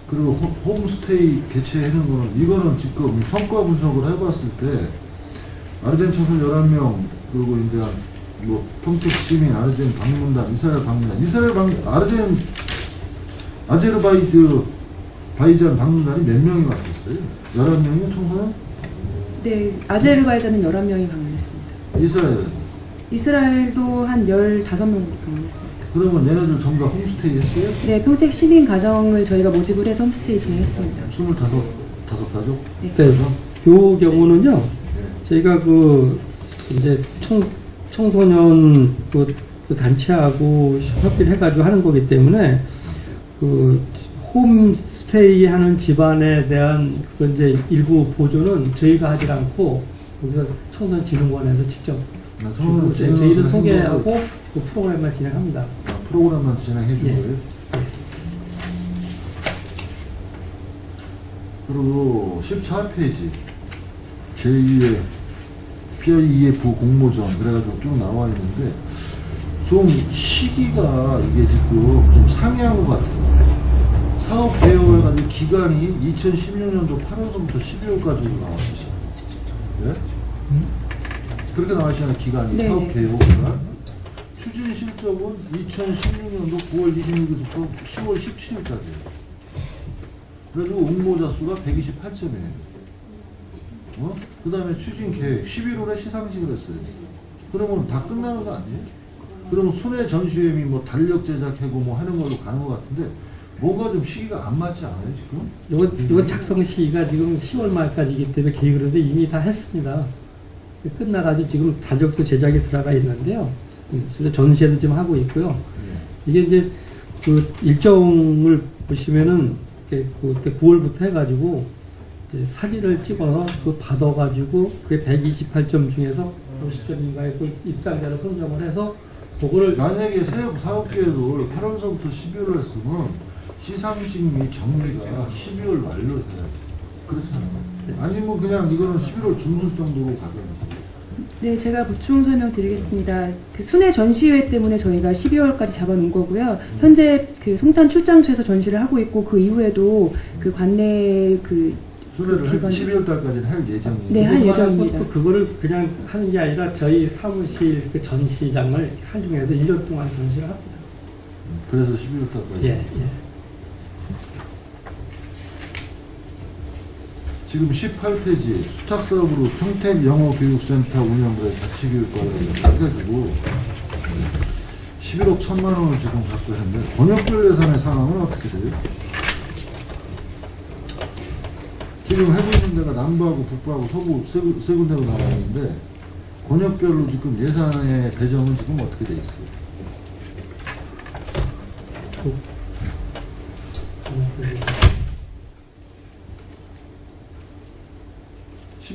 그리고 홈스테이 개최하는 거는 이거는 지금 성과 분석을 해봤을 때 아르헨 청소년 11명 그리고 이제 뭐 평택 시민 아르헨 방문단 아제르바이잔 방문단이 몇 명이 왔었어요? 11명이 청소년? 네, 아제르바이잔은 11명이 방문했습니다. 이스라엘은? 이스라엘도 한 15명 방문했습니다. 그러면 얘네들 전부 다 홈스테이 했어요? 네, 평택 시민 가정을 저희가 모집을 해서 홈스테이 진행했습니다. 25가족? 네, 요 경우는요, 저희가 그 이제 청소년 그 단체하고 협의를 해가지고 하는 거기 때문에 그 홈스테이 하는 집안에 대한 그 이제 일부 보조는 저희가 하지 않고 거기서 청소년진흥원에서 직접 저희는 소개하고 그 프로그램만 진행합니다. 프로그램만 진행해 준 예. 거예요? 그리고 14페이지 제2의 PIEF 공모전 그래가지고 쭉 나와 있는데 좀 시기가 이게 지금 좀 상이한 것 같아요. 사업 개요해가지고 기간이 2016년도 8월부터 12월까지로 나와 있어요. 네? 그렇게 나와 있잖아요. 기간이 네. 사업 개요 기간. 추진 실적은 2016년도 9월 26일부터 10월 17일까지예요. 그래가지고 응모자 수가 128점이에요. 그 다음에 추진 계획 11월에 시상식을 했어요. 그러면 다 끝나는 거 아니에요? 그러면 순회 전시회미 뭐 달력 제작하고 뭐 하는 걸로 가는 것 같은데 뭔가 좀 시기가 안 맞지 않아요 지금? 요건 작성 시기가 지금 10월 말까지이기 때문에 계획을 했는데 이미 다 했습니다. 끝나가지고 지금 달력도 제작이 들어가 있는데요. 그래서 전시회도 지금 하고 있고요. 이게 이제 그 일정을 보시면은 그때 9월부터 해가지고 이제 사진을 찍어서 그 받아가지고 그게 128점 중에서 50점인가에 그 입장자를 선정을 해서 그거를 만약에 사업 계획을 8월서부터 12월로 했으면 시상식 및 정리가 12월 말로 해야지. 그렇잖아요. 아니면 그냥 이거는 11월 중순 정도로 가거나. 네, 제가 보충 설명드리겠습니다. 그 순회 전시회 때문에 저희가 12월까지 잡아놓은 거고요. 현재 그 송탄 출장소에서 전시를 하고 있고 그 이후에도 그 관내 그 순회를 기관- 12월 달까지는 할 예정이에요. 네, 할 예정입니다. 또 그거를 그냥 하는 게 아니라 저희 사무실 그 전시장을 활용해서 1년 동안 전시를 합니다. 그래서 12월 달까지. 예, 예. 지금 18페이지 수탁사업으로 평택영어교육센터 운영부의 자치교육과를 해가지고 11억 1천만 원을 지금 갖고 있는데 권역별 예산의 상황은 어떻게 돼요? 지금 하고 있는 데가 남부하고 북부하고 서부 세 군데로 나와 있는데 권역별로 지금 예산의 배정은 지금 어떻게 돼 있어요?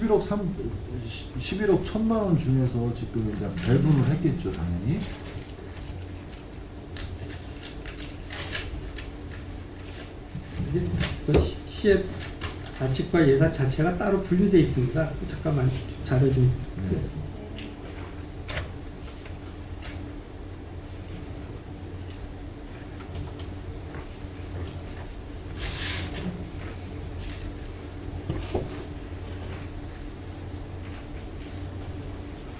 11억 1천만 원 중에서 지금 이제 배분을 했겠죠, 당연히. 이게 그 시의 자칙과 예산 자체가 따로 분리되어 있습니다. 잠깐만 자료 좀. 네.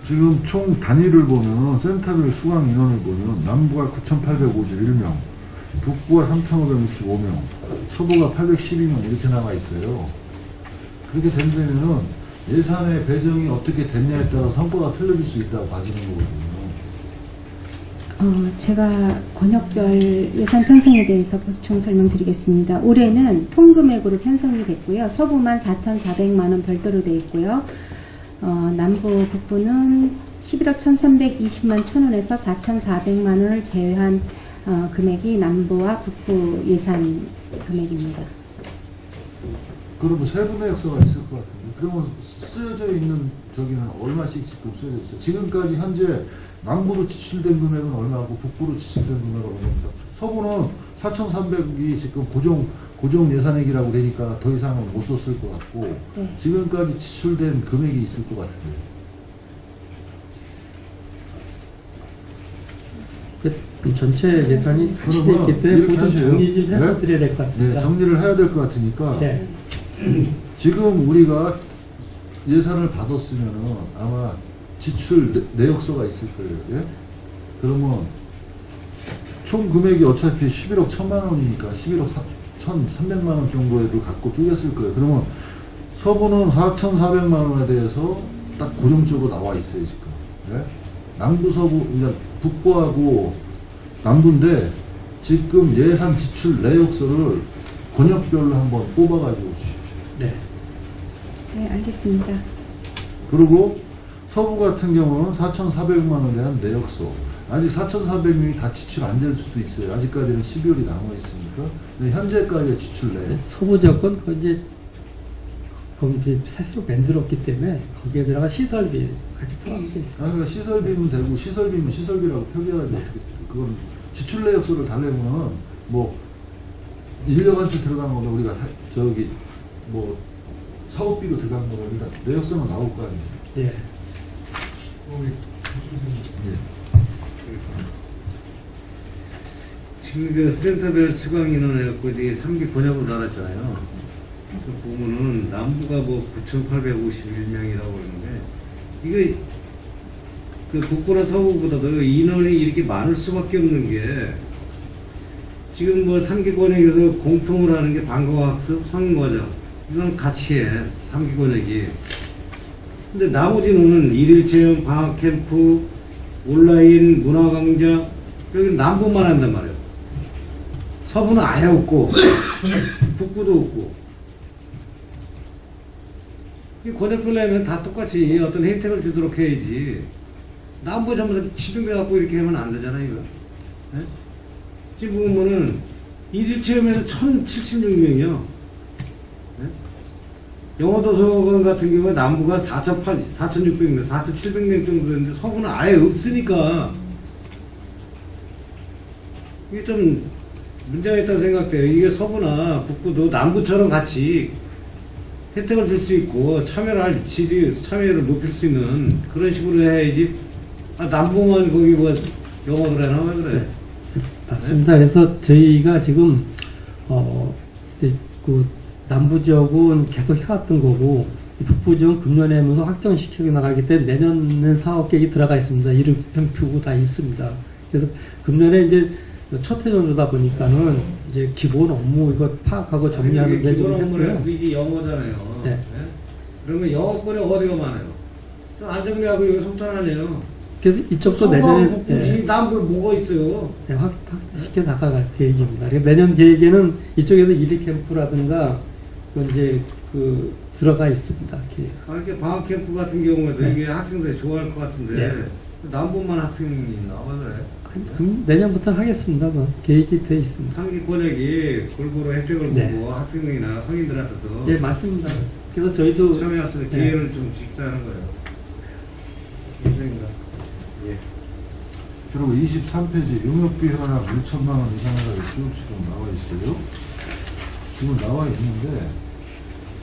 지금 총 단위를 보면 센터별 수강 인원을 보면 남부가 9,851명, 북부가 3,565명, 서부가 812명 이렇게 나와 있어요. 그렇게 된다면은 예산의 배정이 어떻게 됐냐에 따라 성과가 틀려질 수 있다고 봐지는 거거든요. 제가 권역별 예산 편성에 대해서 보충 설명드리겠습니다. 올해는 통금액으로 편성이 됐고요. 서부만 4,400만 원 별도로 되어 있고요. 남부 북부는 11억 1,320만 1,000원에서 4,400만 원을 제외한 금액이 남부와 북부 예산 금액입니다. 그러면 세분의 역사가 있을 것 같은데, 그러면 쓰여져 있는 저기는 얼마씩 지금 쓰여져 있어요? 지금까지 현재 남부로 지출된 금액은 얼마고 북부로 지출된 금액은 얼마입니까? 서부는 4,300이 지금 고정 예산액이라고 되니까 더 이상은 못 썼을 것 같고, 네. 지금까지 지출된 금액이 있을 것 같은데. 그 전체 예산이 그러면 상시되기 때문에 이렇게 모두 하세요. 정리 좀 해서 네? 드려야 될 것 네, 같습니다. 정리를 해야 될 것 같으니까, 네. 지금 우리가 예산을 받았으면은 아마 지출 내역서가 있을 거예요. 예? 그러면 총 금액이 어차피 11억 1천만 원이니까 11억 1,300만 원 정도를 갖고 쪼갰을 거예요. 그러면 서부는 4,400만 원에 대해서 딱 고정적으로 나와 있어요, 지금. 예? 남부, 서부, 그러니까 북부하고 남부인데 지금 예산 지출 내역서를 권역별로 한번 뽑아가지고 주십시오. 네. 네, 알겠습니다. 그리고 서부 같은 경우는 4,400만 원에 대한 내역서. 아직 4,400명이 다 지출 안 될 수도 있어요. 아직까지는 12월이 남아 있으니까. 근데 현재까지의 지출 내역. 서부 지역은 그 이제 거기 새로 만들었기 때문에 거기에 들어가 시설비 같이 포함되어 있어요. 그러니까 시설비면 되고, 시설비면 시설비라고 표기하지 어떻게. 그건 지출 내역서를 달래면은 뭐 인력 한수 들어간 거나 우리가 저기 뭐 사업비로 들어간 거나 우리가 내역서는 나올 거 아니에요. 예. 예. 지금 그 센터별 수강 인원해갖고 이제 3기 번역으로 나눴잖아요. 그 보면은 남부가 뭐 9,851명이라고 그러는데, 이게 그 북부나 서부보다도 인원이 이렇게 많을 수밖에 없는 게, 지금 뭐 3기 권역에서 공통으로 하는 게 방과학습, 성인과정. 이건 같이 해, 3기 권역이. 근데 나머지는 일일체험, 방학캠프, 온라인, 문화강좌, 여기 남부만 한단 말이에요. 서부는 아예 없고, 북부도 없고. 이 권역별로 하면 다 똑같이 어떤 혜택을 주도록 해야지. 남부 전부 다 치중돼갖고 이렇게 하면 안 되잖아요, 이거. 네? 지금 보면은, 일일체험에서 1,076명이요. 네? 영어도서관 같은 경우에 남부가 4,600명, 4,700명 정도 되는데 서부는 아예 없으니까 이게 좀 문제가 있다고 생각돼요. 이게 서부나 북부도 남부처럼 같이 혜택을 줄 수 있고 참여를 할 참여를 높일 수 있는 그런 식으로 해야지. 남부만 거기 뭐 영어를 해나 왜 그래? 네. 맞습니다. 그래서 저희가 지금 그 남부 지역은 계속 해왔던 거고 북부 지역은 금년에면서 확정시켜 나가기 때문에 내년에 사업 계획이 들어가 있습니다. 이름표고 다 있습니다. 그래서 금년에 이제 첫 해년도다 보니까는 이제 기본 업무 이거 파악하고 정리하는 게 좀 기본 업무를 했고요. 이게 영어잖아요. 네. 그러면 영어권이 어디가 많아요? 안 정리하고 여기 속단하네요. 그래서 이쪽도 서부하고 내년에 북부지 남부에 뭐가 있어요? 네, 확시켜 나갈 계획입니다. 그래서 내년 계획에는 이쪽에서 일일 캠프라든가 이제 그 들어가 있습니다. 계획. 이렇게 방학 캠프 같은 경우에도 네. 이게 학생들이 좋아할 것 같은데 네. 남부만 학생이 나와 그래. 그럼 내년부터 하겠습니다. 뭐 계획이 돼 있습니다. 3기 권역이 골고루 혜택을 네. 보고 학생이나 성인들한테도 예, 맞습니다. 그래서 저희도 처음에 왔을 때 기회를 좀 직사하는 거예요. 이상입니다. 예. 그리고 23페이지 용역비 현황 1천만 원 이상 해가지고 쭉 지금 나와 있어요. 지금 나와 있는데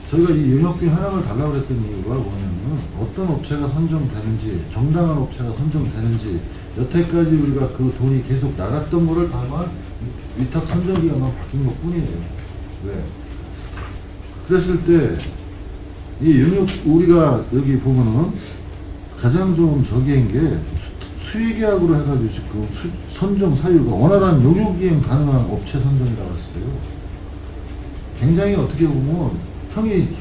저희가 이 용역비 현황을 달라고 했던 이유가 뭐냐면 어떤 업체가 선정되는지 정당한 업체가 선정되는지 여태까지 우리가 그 돈이 계속 나갔던 거를 다만 위탁 선정기간만 바뀐 것 뿐이에요. 왜? 그랬을 때 이 용역 우리가 여기 보면은 가장 좀 저기인 게 수의계약으로 해가지고 지금 선정 사유가 원활한 용역이행 가능한 업체 선정이라고 했어요. 굉장히 어떻게 보면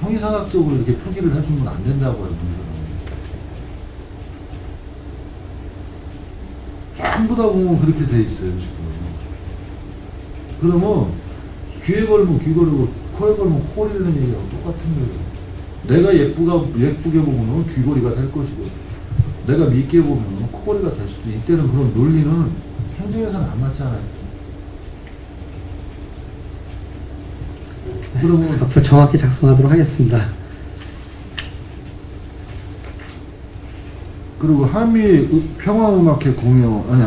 형이상학적으로 이렇게 표기를 해주면 안 된다고 해요. 전부 다 보면 그렇게 돼 있어요, 지금. 그러면 귀에 걸면 귀 걸고 코에 걸면 코 걸리는 얘기하고 똑같은 거예요. 내가 예쁘게 보면 귀걸이가 될 것이고 내가 밉게 보면 코걸이가 될 수도 이때는 그런 논리는 행정에서는 안 맞잖아요. 그러면 앞으로 정확히 작성하도록 하겠습니다. 그리고 한미 평화음악회 공연 아니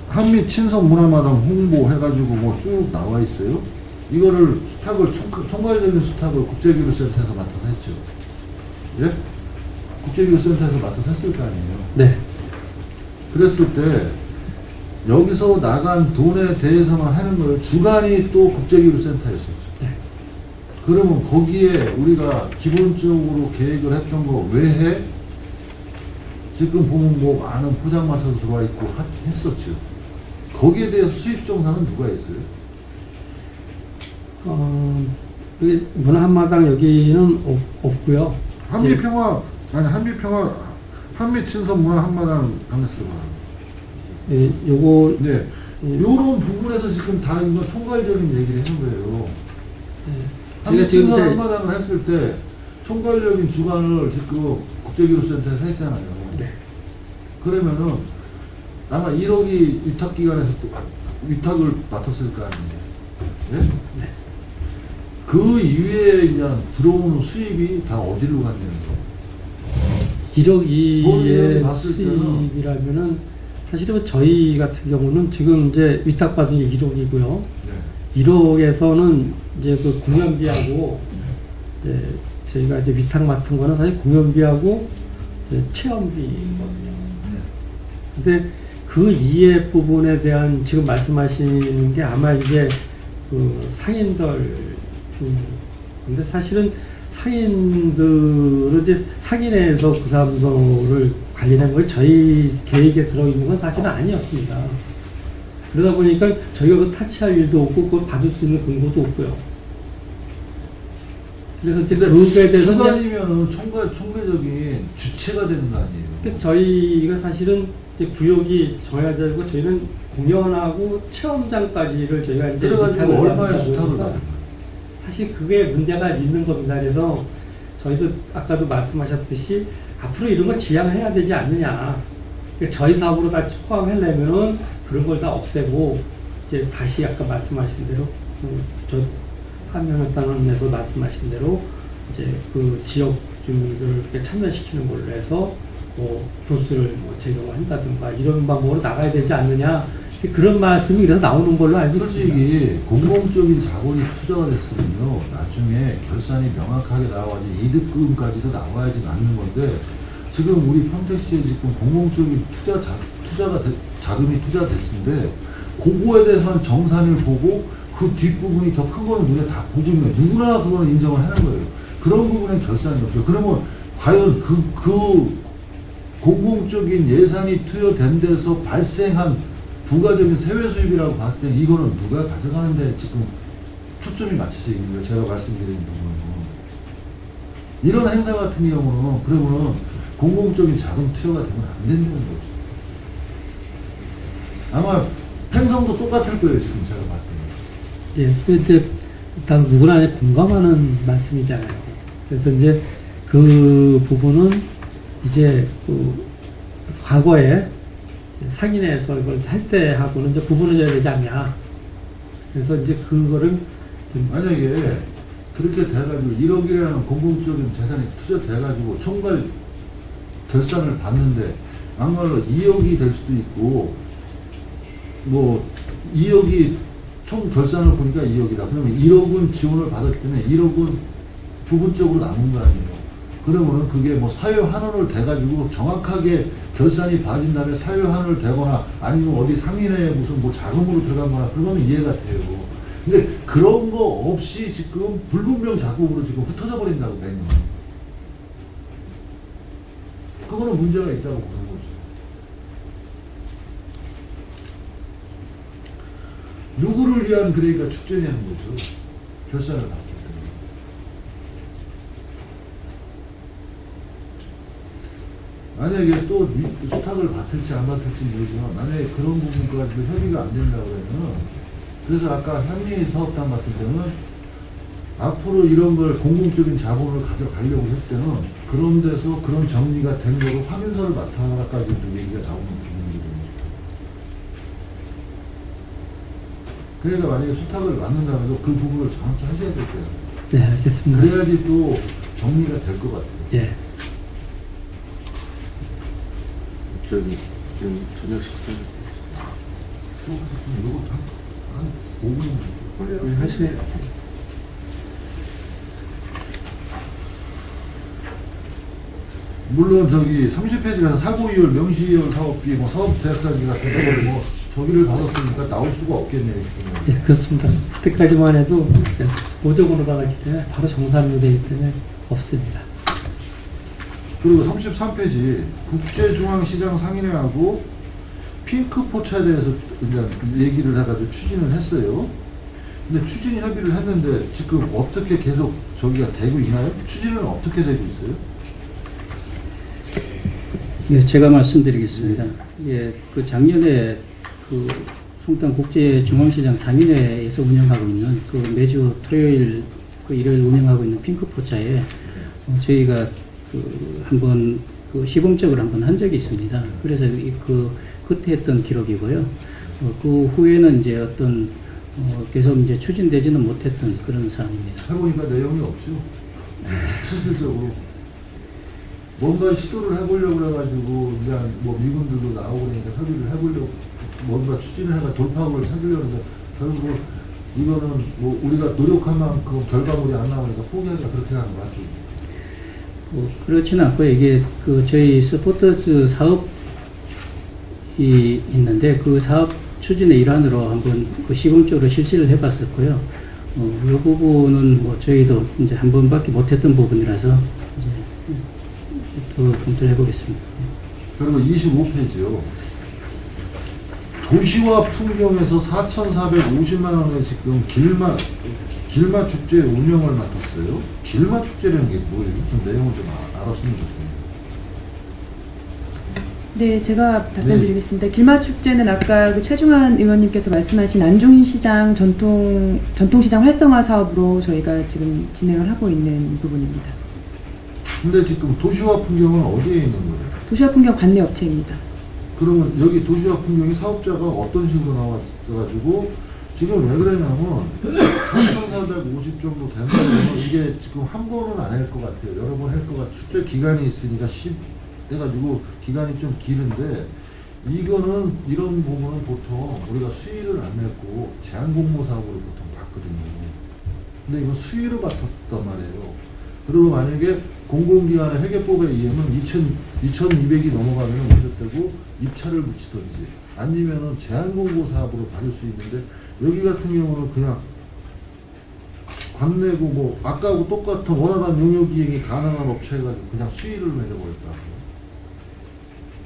한미 친선 문화마당 홍보 해가지고 뭐 쭉 나와 있어요. 이거를 수탁을 총괄적인 수탁을 국제기술센터에서 맡아서 했죠. 예? 국제기술센터에서 맡아서 했을 거 아니에요. 네. 그랬을 때 여기서 나간 돈에 대해서만 하는 거예요. 주관이 또 국제기술센터였었죠. 네. 그러면 거기에 우리가 기본적으로 계획을 했던 거 외에 지금 보면 뭐 많은 포장마차도 들어와 있고 했었죠. 거기에 대해서 수입 정산은 누가 했어요? 여기 문화 한마당 여기는 없고요. 한미 친선 문화 한마당 강했어요. 예, 요거 네. 요런 부분에서 지금 다 이거 총괄적인 얘기를 하는 거예요. 한미 제가 지금 친선 이제 한마당을 했을 때 총괄적인 주관을 지금 국제기술센터에서 했잖아요. 네. 그러면은 아마 1억이 위탁기관에서 또 위탁을 맡았을 거 아니에요. 예? 네. 그 이외에 그냥 들어오는 수입이 다 어디로 갔냐는 거. 1억 본인이 2의 봤을 때는 수입이라면은 사실은 저희 같은 경우는 지금 이제 위탁받은 게 1억이고요. 네. 1억에서는 이제 그 공연비하고 이제 저희가 이제 위탁 맡은 거는 사실 공연비하고 이제 체험비거든요. 근데 그 이해 부분에 대한 지금 말씀하시는 게 아마 이제 그 상인들 근데 사실은 상인들은 이제 상인에서 그 사람들을 관리하는 걸 저희 계획에 들어있는 건 사실은 아니었습니다. 그러다 보니까 저희가 그 타치할 일도 없고 그걸 받을 수 있는 근거도 없고요. 그래서 이제 그거에 대해서 주관이면은 총괄적인 주체가 되는 거 아니에요? 저희가 사실은 이제 구역이 정해져 있고 저희는 공연하고 체험장까지를 저희가 이제 그래가지고 얼마의 하다 수탁을 보니까 받는 사실 그게 문제가 있는 겁니다. 그래서 저희도 아까도 말씀하셨듯이 앞으로 이런 거 지양해야 되지 않느냐. 그러니까 저희 사업으로 다 포함하려면은 그런 걸 다 없애고 이제 다시 아까 말씀하신 대로 저 한명한단원에서 말씀하신 대로 이제 그 지역 주민들을 참여시키는 걸로 해서 뭐 도스를 뭐 제공한다든가 이런 방법으로 나가야 되지 않느냐. 그런 말씀이 그래서 나오는 걸로 알고 있습니다. 솔직히 공공적인 자본이 투자가 됐으면요 나중에 결산이 명확하게 나와야지 이득금까지도 나와야지 맞는 건데 지금 우리 평택시에 지금 공공적인 자금이 투자됐는데 그거에 대해서만 정산을 보고 그 뒷부분이 더 큰 거는 눈에 다 보증이에요. 누구나 그거는 인정을 하는 거예요. 그런 부분엔 결산이 없어요. 그러면 과연 그 공공적인 예산이 투여된 데서 발생한 부가적인 세외 수입이라고 봤을 때 이거는 누가 가져가는데 지금 초점이 맞춰져 있는 거예요. 제가 말씀드린 부분은. 이런 행사 같은 경우는 그러면은 공공적인 자금 투여가 되면 안 된다는 거죠. 아마 행성도 똑같을 거예요. 지금 제가 봤을 때. 예, 이제 일단 누구나 이제 공감하는 말씀이잖아요. 그래서 이제 그 부분은 이제 그 과거에 상인에서 이걸 할 때 하고는 이제 구분해줘야 되지 않냐. 그래서 이제 그거를 좀 만약에 그렇게 돼가지고 1억이라는 공공적인 재산이 투자돼가지고 총괄 결산을 받는데 막말로 2억이 될 수도 있고 뭐 2억이 총 결산을 보니까 2억이다. 그러면 1억은 지원을 받았기 때문에 1억은 부분적으로 남은 거 아니에요. 그러면은 그게 뭐 사회환원을 돼가지고 정확하게 결산이 봐진 다음에 사회환원을 되거나 아니면 어디 상인회 무슨 뭐 자금으로 들어가거나 그러면 이해가 돼요. 근데 그런 거 없이 지금 불분명 자금으로 지금 흩어져 버린다고 되는 거예요. 그거는 문제가 있다고 보는 거죠. 누구를 위한 그러니까 축제냐는 거죠. 결산을 봤을 때. 만약에 또 수탁을 받을지 안 받을지 모르지만 만약에 그런 부분까지도 협의가 안 된다고 그러면 그래서 아까 현미 사업단 같은 경우는 앞으로 이런 걸 공공적인 자본을 가져가려고 했을 때는 그런 데서 그런 정리가 된 거로 확인서를 맡아라까지도 얘기가 나오는 부분이거든요. 그러니까 만약에 수탁을 맡는다면 그 부분을 정확히 하셔야 될 거예요. 네, 알겠습니다. 그래야지 또 정리가 될 것 같아요. 예. 저기 저녁 식사 이거 한 5분 하세요. 물론 저기 30페이지에서 사고이율, 명시이율 사업비, 뭐 사업대학사비 같은 거 뭐 저기를 받았으니까 나올 수가 없겠네요. 있으면. 예, 그렇습니다. 그때까지만 해도 보조금으로 받았기 때문에 바로 정산이 되기 때문에 없습니다. 그리고 33페이지 국제중앙시장 상인회하고 핑크 포차에 대해서 이제 얘기를 해가지고 추진을 했어요. 근데 추진 협의를 했는데 지금 어떻게 계속 저기가 되고 있나요? 추진은 어떻게 되고 있어요? 예, 제가 말씀드리겠습니다. 예, 그 작년에 그 송탄 국제중앙시장 상인회에서 운영하고 있는 그 매주 토요일 그 일요일 운영하고 있는 핑크포차에 저희가 그 한번 그 시범적으로 한번 한 적이 있습니다. 그래서 그때 했던 기록이고요. 그 후에는 이제 어떤 계속 이제 추진되지는 못했던 그런 사항입니다. 해보니까 내용이 없죠. 실질적으로 뭔가 시도를 해보려고 해가지고 그냥 뭐 미군들도 나오고 그러니까 협의를 해보려고 뭔가 추진을 해가 돌파구를 찾으려고 하는데 결국 이거는 뭐 우리가 노력한 만큼 결과물이 안 나오니까 포기하자 그렇게 하는 거 맞죠? 그렇지는 않고 이게 그 저희 스포터스 사업이 있는데 그 사업 추진의 일환으로 한번 그 시범적으로 실시를 해봤었고요. 이 부분은 뭐 저희도 이제 한 번밖에 못했던 부분이라서 이제 더 검토를 해보겠습니다. 그리고 25페이지요. 도시와 풍경에서 4,450만 원에 지금 길마 축제 운영을 맡았어요. 길마 축제라는 게 뭐예요? 좀 내용을 좀 알았으면 좋겠네요. 네, 제가 답변드리겠습니다. 길마축제는 아까 그 최중환 의원님께서 말씀하신 안중시장 전통시장 활성화 사업으로 저희가 지금 진행을 하고 있는 부분입니다. 근데 지금 도시와 풍경은 어디에 있는 거예요? 도시와 풍경 관내 업체입니다. 그러면 여기 도시와 풍경이 사업자가 어떤 식으로 나와가지고 지금 왜 그러냐면 3,450 정도 된다면 이게 지금 한 번은 안 할 것 같아요. 여러 번 할 것 같아요. 축제 기간이 있으니까 해가지고 기간이 좀 기는데 이거는 이런 부분은 보통 우리가 수의를 안 냈고 제한공모 사업으로 보통 받거든요. 근데 이건 수의로 받았단 말이에요. 그리고 만약에 공공기관의 회계법에 의하면 2,200이 넘어가면 문제되고 입찰을 붙이든지 아니면은 제한공고 사업으로 받을 수 있는데 여기 같은 경우는 그냥 관내고 뭐 아까하고 똑같은 원활한 용역 이행이 가능한 업체가지고 그냥 수의를 내려버렸다.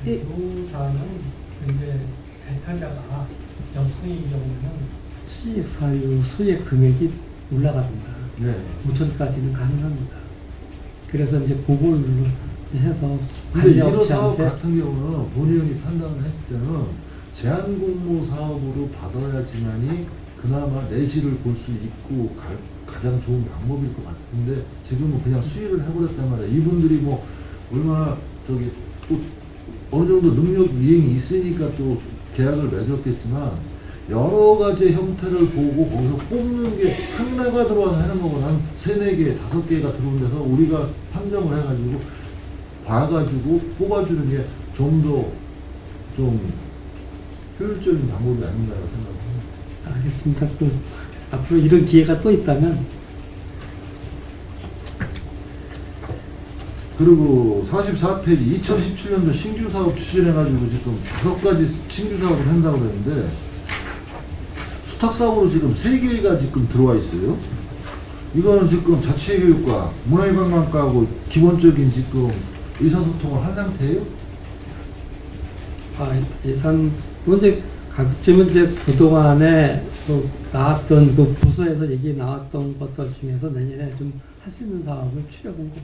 네. 그 사안은 이제 배타자가 여성의 경우는 수익 금액이 올라갑니다. 네. 5천까지는 가능합니다. 그래서 이제 그걸로 해서 근데 이런 사업 관리업체한테 같은 경우는 본의원이 판단을 했을 때는 제한공모 사업으로 받아야지만이 그나마 내실을 볼 수 있고 가장 좋은 방법일 것 같은데 지금은 그냥 수의를 해버렸단 말이에요. 이분들이 뭐 얼마나 저기 또 어느 정도 능력 이행이 있으니까 또 계약을 맺었겠지만 여러 가지 형태를 보고 거기서 뽑는 게 하나가 들어와서 하는 거고 한 3, 4개, 5개가 들어온 데서 우리가 판정을 해가지고 봐가지고 뽑아주는 게 좀 더 좀 효율적인 방법이 아닌가라고 생각합니다. 알겠습니다. 앞으로 이런 기회가 또 있다면 그리고 44페이지 2017년도 신규 사업 추진해가지고 지금 5가지 신규 사업을 한다고 그랬는데 수탁 사업으로 지금 3개가 지금 들어와 있어요. 이거는 지금 자체교육과 문화관광과하고 기본적인 지금 의사소통을 한 상태예요. 예산 이제 가급적이면 이제 그동안에 나왔던 그 부서에서 얘기 나왔던 것들 중에서 내년에 좀 할 수 있는 사업을 추려본 겁니다.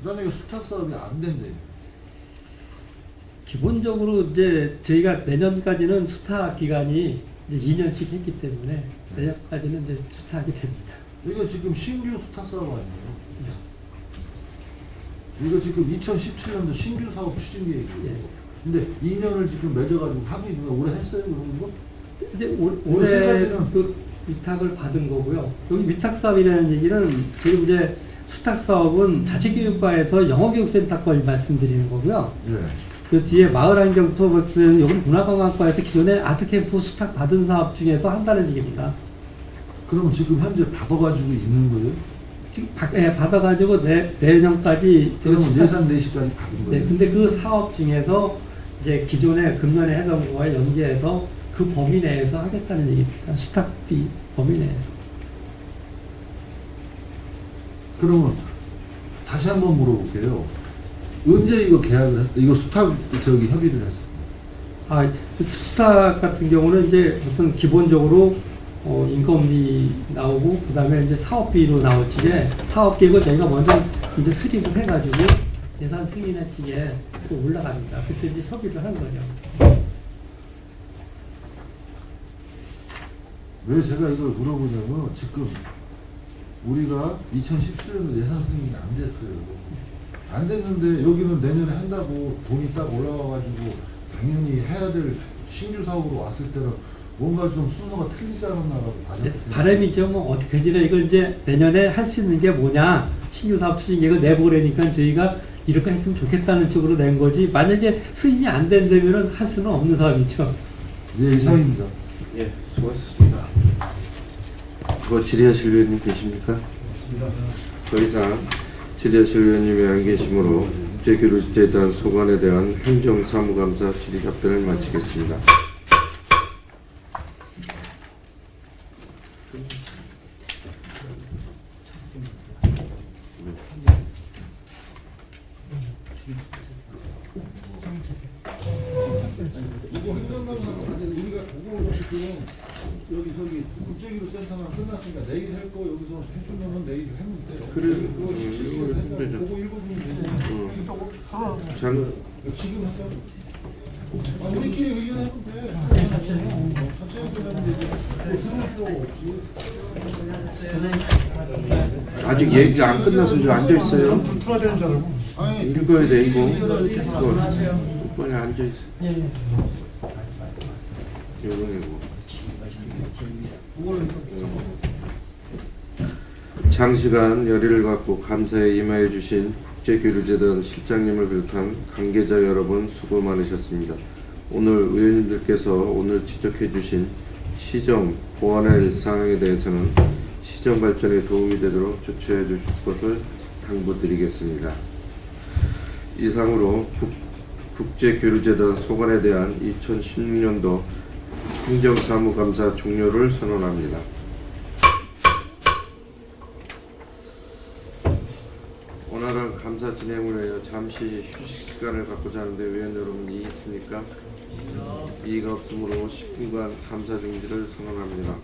그다음에 이거 수탁 사업이 안 된대요. 기본적으로 이제 저희가 내년까지는 수탁 기간이 이제 2년씩 했기 때문에 내년까지는 이제 수탁이 됩니다. 이거 지금 신규 수탁 사업 아니에요? 이거 지금 2017년도 신규 사업 추진 계획이에요. 예. 근데 2년을 지금 맺어가지고 합의 올해 했어요 그런 거? 이제 이거 세 올해 가지는- 그 위탁을 받은 거고요. 여기 위탁 사업이라는 얘기는 지금 이제 수탁 사업은 자치교육과에서 영어교육센터 걸 말씀드리는 거고요. 예. 그 뒤에 마을환경 프로젝트는 여기 문화관광과에서 기존에 아트캠프 수탁 받은 사업 중에서 한다는 얘기입니다. 그러면 지금 현재 받아가지고 있는 거예요? 지금 받아가지고 내년까지 그러면 수탁- 예산 내시까지 받은 네, 거예요? 근데 그 사업 중에서 이제 기존에 금년에 했던 거와 연계해서 그 범위 내에서 하겠다는 얘기입니다. 수탁비 범위 내에서. 그러면 다시 한번 물어볼게요. 언제 이거 계약을 했? 이거 수탁 협의를 했어? 그 수탁 같은 경우는 이제 무슨 기본적으로 인건비 나오고 그다음에 이제 사업비로 나올 적에 사업 계획을 저희가 먼저 이제 수립을 해가지고 예산 승인할 적에 또 올라갑니다. 그때 이제 협의를 하는 거죠. 왜 제가 이걸 물어보냐면 지금 우리가 2017년도 예산 승인이 안 됐어요. 안 됐는데 여기는 내년에 한다고 돈이 딱 올라와가지고 당연히 해야 될 신규 사업으로 왔을 때는 뭔가 좀 순서가 틀리지 않았나라고 네, 봐요. 바람이죠. 뭐 어떻게 지나 이걸 이제 내년에 할 수 있는 게 뭐냐 신규 사업 추진 계획을 내보려니까 저희가 이렇게 했으면 좋겠다는 쪽으로 낸 거지. 만약에 수임이 안 된다면은 할 수는 없는 사업이죠. 예, 이상입니다. 예, 수고하셨습니다. 질의하실 의원님 계십니까? 더 이상 질의하실 의원님이 안 계시므로 국제교류재단 소관에 대한 행정사무감사 질의 답변을 마치겠습니다. 이거 행정감사는 우리가 그거 지금 여기 저기 국제기술센터만 끝났으니까 내일 할 거 여기서 해주면은 내일 하면 돼. 그래. 그거 이거 하면 되죠. 그거 읽어주면 되지. 장, 지금 하자. 우리끼리 의견하면 돼. 자체 의견하면 되지. 뭐 쓰는 필요가 없지. 아직 얘기가 안 끝나서 저 앉아있어요. 풀어야 되는 줄 알고. 아니, 읽어야 돼, 이거. 의견하지. 빨리 앉아있어. 이거. 장시간 열의를 갖고 감사에 임하여 주신 국제교류재단 실장님을 비롯한 관계자 여러분 수고 많으셨습니다. 오늘 의원님들께서 오늘 지적해 주신 시정, 보완해야 할 사항에 대해서는 시정 발전에 도움이 되도록 조치해 주실 것을 당부드리겠습니다. 이상으로 국제교류재단 소관에 대한 2016년도 행정사무감사 종료를 선언합니다. 오늘은 감사 진행을 위하여 잠시 휴식 시간을 갖고자 하는데 의원 여러분 이의 있습니까? 이의가 없으므로 10분간 감사 중지를 선언합니다.